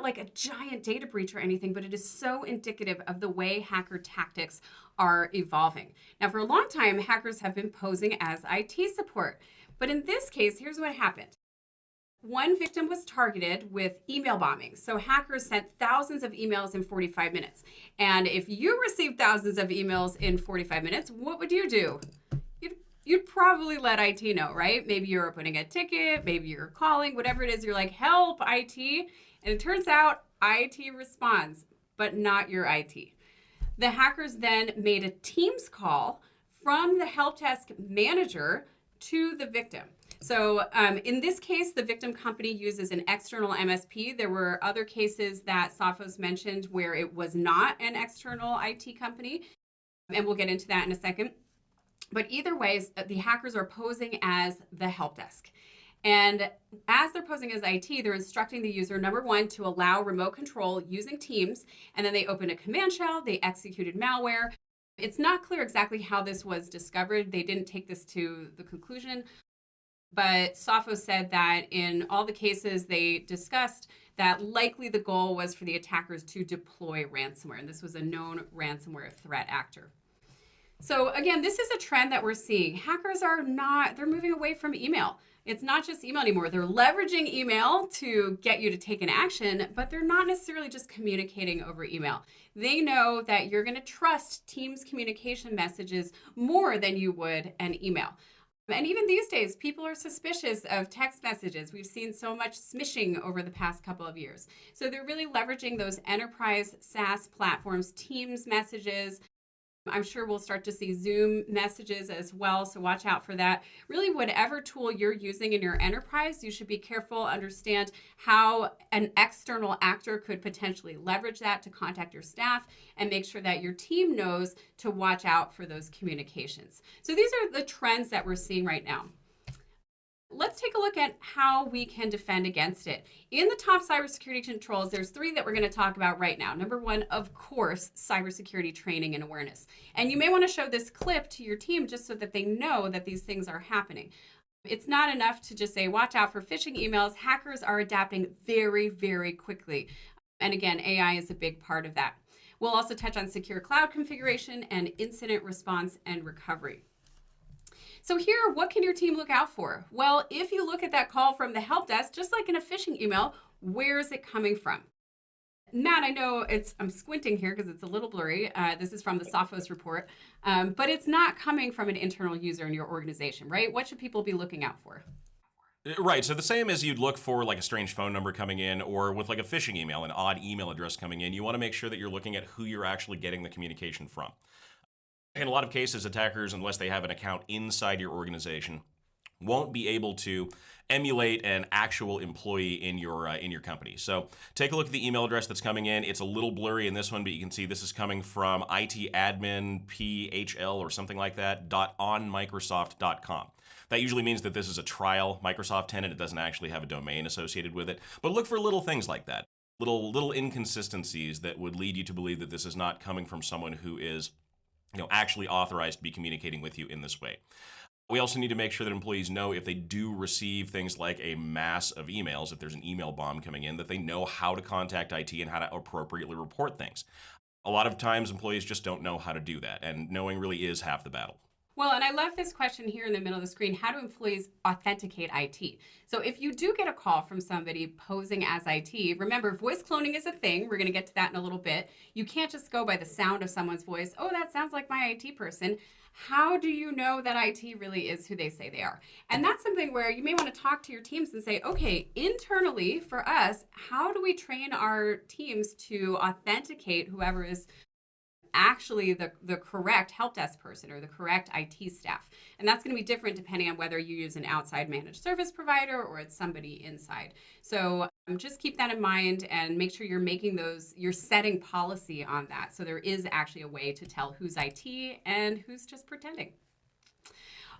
like a giant data breach or anything, but it is so indicative of the way hacker tactics are evolving. Now, for a long time, hackers have been posing as IT support. But in this case, here's what happened. One victim was targeted with email bombing. So hackers sent thousands of emails in 45 minutes. And if you received thousands of emails in 45 minutes, what would you do? You'd probably let IT know, right? Maybe you're putting a ticket, maybe you're calling, whatever it is, you're like, help, IT. And it turns out IT responds, but not your IT. The hackers then made a Teams call from the Helpdesk manager to the victim. So in this case, the victim company uses an external MSP. There were other cases that Sophos mentioned where it was not an external IT company, and we'll get into that in a second. But either way, the hackers are posing as the Helpdesk. And as they're posing as IT, they're instructing the user, number one, to allow remote control using Teams, and then they open a command shell, they executed malware. It's not clear exactly how this was discovered. They didn't take this to the conclusion, but Sophos said that in all the cases they discussed that likely the goal was for the attackers to deploy ransomware, and this was a known ransomware threat actor. So again, this is a trend that we're seeing. Hackers they're moving away from email. It's not just email anymore. They're leveraging email to get you to take an action, but they're not necessarily just communicating over email. They know that you're going to trust Teams communication messages more than you would an email. And even these days, people are suspicious of text messages. We've seen so much smishing over the past couple of years. So they're really leveraging those enterprise SaaS platforms, Teams messages. I'm sure we'll start to see Zoom messages as well, so watch out for that. Really, whatever tool you're using in your enterprise, you should be careful, understand how an external actor could potentially leverage that to contact your staff, and make sure that your team knows to watch out for those communications. So these are the trends that we're seeing right now. Let's take a look at how we can defend against it. In the top cybersecurity controls, there's 3 that we're going to talk about right now. Number 1, of course, cybersecurity training and awareness. And you may want to show this clip to your team just so that they know that these things are happening. It's not enough to just say, watch out for phishing emails. Hackers are adapting very, very quickly. And again, AI is a big part of that. We'll also touch on secure cloud configuration and incident response and recovery. So here, what can your team look out for? Well, if you look at that call from the help desk, just like in a phishing email, where is it coming from? Matt, I know I'm squinting here because it's a little blurry. This is from the Sophos report, but it's not coming from an internal user in your organization, right? What should people be looking out for? Right, so the same as you'd look for like a strange phone number coming in, or with like a phishing email, an odd email address coming in, you want to make sure that you're looking at who you're actually getting the communication from. In a lot of cases, attackers, unless they have an account inside your organization, won't be able to emulate an actual employee in your company. So take a look at the email address that's coming in. It's a little blurry in this one, but you can see this is coming from itadmin PHL or something like that, .onmicrosoft.com. That usually means that this is a trial Microsoft tenant. It doesn't actually have a domain associated with it. But look for little things like that, little inconsistencies that would lead you to believe that this is not coming from someone who is actually authorized to be communicating with you in this way. We also need to make sure that employees know if they do receive things like a mass of emails, if there's an email bomb coming in, that they know how to contact IT and how to appropriately report things. A lot of times employees just don't know how to do that, and knowing really is half the battle. Well, and I love this question here in the middle of the screen. How do employees authenticate IT? So if you do get a call from somebody posing as IT, remember, voice cloning is a thing. We're going to get to that in a little bit. You can't just go by the sound of someone's voice. Oh, that sounds like my IT person. How do you know that IT really is who they say they are? And that's something where you may want to talk to your teams and say, okay, internally for us, how do we train our teams to authenticate whoever is actually the correct help desk person or the correct IT staff? And that's going to be different depending on whether you use an outside managed service provider or it's somebody inside. So just keep that in mind and make sure you're setting policy on that. So there is actually a way to tell who's IT and who's just pretending.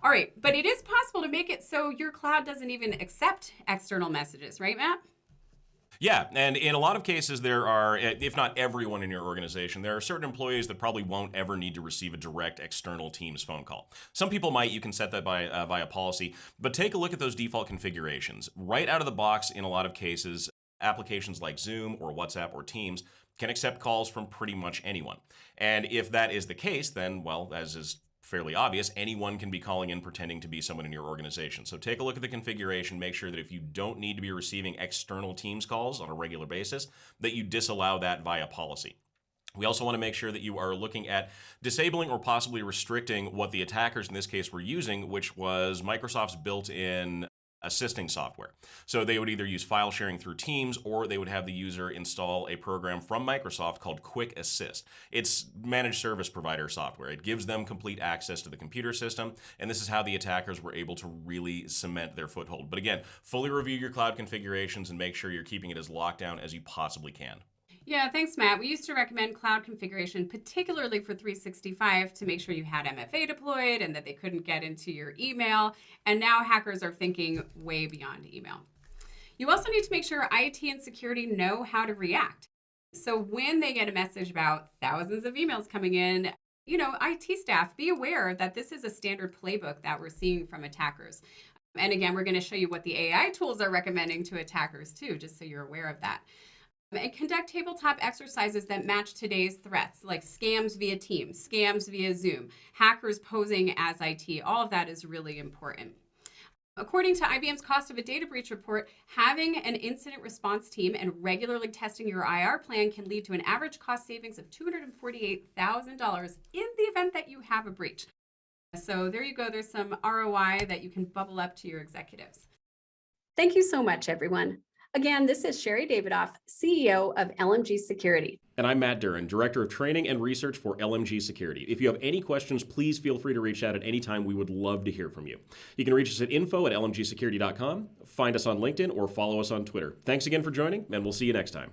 All right, but it is possible to make it so your cloud doesn't even accept external messages, right, Matt? Yeah, and in a lot of cases there are, if not everyone in your organization, there are certain employees that probably won't ever need to receive a direct external Teams phone call. Some people might, you can set that via policy, but take a look at those default configurations. Right out of the box, in a lot of cases, Applications like Zoom or WhatsApp or Teams can accept calls from pretty much anyone. And if that is the case, then, well, as is fairly obvious, anyone can be calling in pretending to be someone in your organization. So take a look at the configuration, make sure that if you don't need to be receiving external Teams calls on a regular basis, that you disallow that via policy. We also want to make sure that you are looking at disabling or possibly restricting what the attackers in this case were using, which was Microsoft's built-in assisting software. So they would either use file sharing through Teams, or they would have the user install a program from Microsoft called Quick Assist. It's managed service provider software. It gives them complete access to the computer system, and this is how the attackers were able to really cement their foothold. But again, fully review your cloud configurations and make sure you're keeping it as locked down as you possibly can. Yeah, thanks, Matt. We used to recommend cloud configuration, particularly for 365, to make sure you had MFA deployed and that they couldn't get into your email. And now hackers are thinking way beyond email. You also need to make sure IT and security know how to react. So when they get a message about thousands of emails coming in, IT staff, be aware that this is a standard playbook that we're seeing from attackers. And again, we're going to show you what the AI tools are recommending to attackers too, just so you're aware of that. And conduct tabletop exercises that match today's threats, like scams via Teams, scams via Zoom, hackers posing as IT. All of that is really important. According to IBM's Cost of a Data Breach report, having an incident response team and regularly testing your IR plan can lead to an average cost savings of $248,000 in the event that you have a breach. So there you go. There's some ROI that you can bubble up to your executives. Thank you so much, everyone. Again, this is Sherry Davidoff, CEO of LMG Security. And I'm Matt Duran, Director of Training and Research for LMG Security. If you have any questions, please feel free to reach out at any time. We would love to hear from you. You can reach us at info@lmgsecurity.com, find us on LinkedIn, or follow us on Twitter. Thanks again for joining, and we'll see you next time.